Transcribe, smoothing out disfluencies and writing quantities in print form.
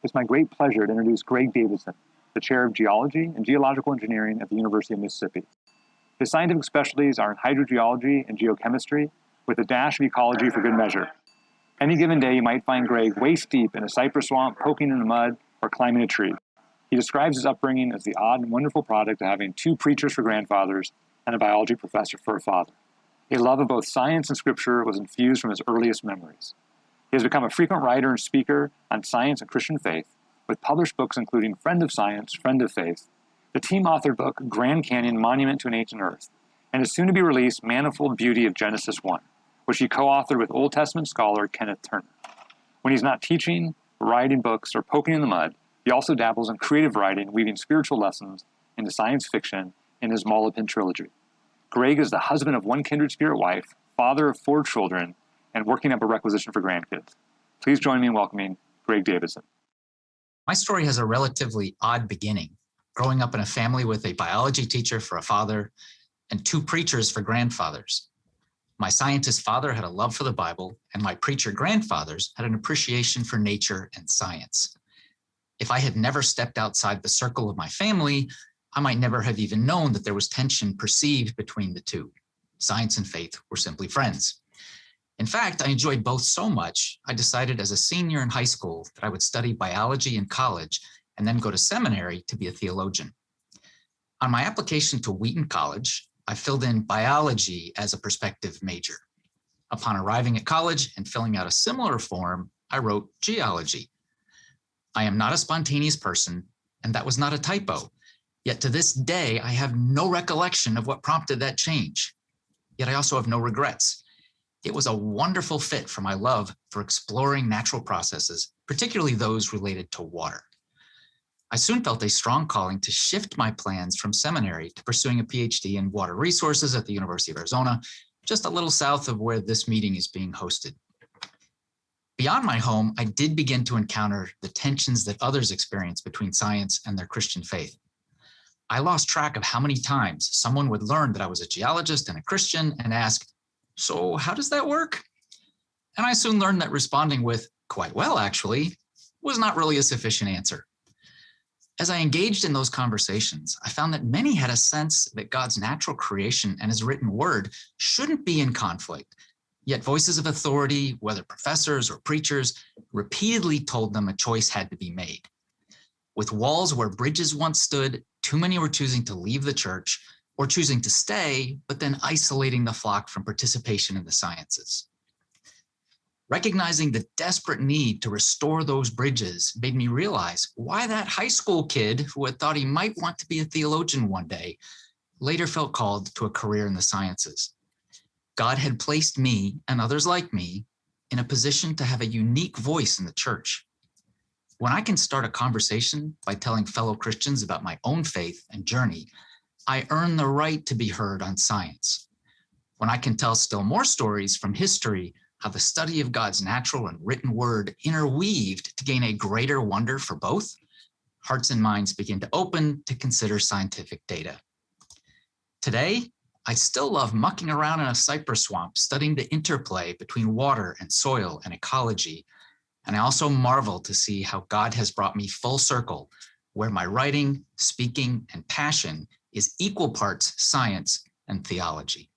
It's my great pleasure to introduce Greg Davidson, the Chair of Geology and Geological Engineering at the University of Mississippi. His scientific specialties are in hydrogeology and geochemistry, with a dash of ecology for good measure. Any given day, you might find Greg waist deep in a cypress swamp, poking in the mud, or climbing a tree. He describes his upbringing as the odd and wonderful product of having two preachers for grandfathers and a biology professor for a father. A love of both science and scripture was infused from his earliest memories. He has become a frequent writer and speaker on science and Christian faith, with published books including Friend of Science, Friend of Faith, the team-authored book Grand Canyon, Monument to an Ancient Earth, and his soon-to-be-released Manifold Beauty of Genesis 1, which he co-authored with Old Testament scholar Kenneth Turner. When he's not teaching, writing books, or poking in the mud, he also dabbles in creative writing, weaving spiritual lessons into science fiction in his Malapin trilogy. Greg is the husband of one kindred spirit wife, father of 4 children, and working up a requisition for grandkids. Please join me in welcoming Greg Davidson. My story has a relatively odd beginning, growing up in a family with a biology teacher for a father and 2 preachers for grandfathers. My scientist father had a love for the Bible, and my preacher grandfathers had an appreciation for nature and science. If I had never stepped outside the circle of my family, I might never have even known that there was tension perceived between the two. Science and faith were simply friends. In fact, I enjoyed both so much, I decided as a senior in high school that I would study biology in college and then go to seminary to be a theologian. On my application to Wheaton College, I filled in biology as a prospective major. Upon arriving at college and filling out a similar form, I wrote geology. I am not a spontaneous person, and that was not a typo. Yet to this day, I have no recollection of what prompted that change. Yet I also have no regrets. It was a wonderful fit for my love for exploring natural processes, particularly those related to water. I soon felt a strong calling to shift my plans from seminary to pursuing a PhD in water resources at the University of Arizona, just a little south of where this meeting is being hosted. Beyond my home, I did begin to encounter the tensions that others experience between science and their Christian faith. I lost track of how many times someone would learn that I was a geologist and a Christian and ask, "So how does that work?" And I soon learned that responding with, "Quite well, actually," was not really a sufficient answer. As I engaged in those conversations, I found that many had a sense that God's natural creation and his written word shouldn't be in conflict. Yet voices of authority, whether professors or preachers, repeatedly told them a choice had to be made. With walls where bridges once stood, too many were choosing to leave the church or choosing to stay, but then isolating the flock from participation in the sciences. Recognizing the desperate need to restore those bridges made me realize why that high school kid who had thought he might want to be a theologian one day later felt called to a career in the sciences. God had placed me and others like me in a position to have a unique voice in the church. When I can start a conversation by telling fellow Christians about my own faith and journey, I earn the right to be heard on science. When I can tell still more stories from history, how the study of God's natural and written word interweaved to gain a greater wonder for both, hearts and minds begin to open to consider scientific data. Today, I still love mucking around in a cypress swamp, studying the interplay between water and soil and ecology. And I also marvel to see how God has brought me full circle, where my writing, speaking, and passion is equal parts science and theology.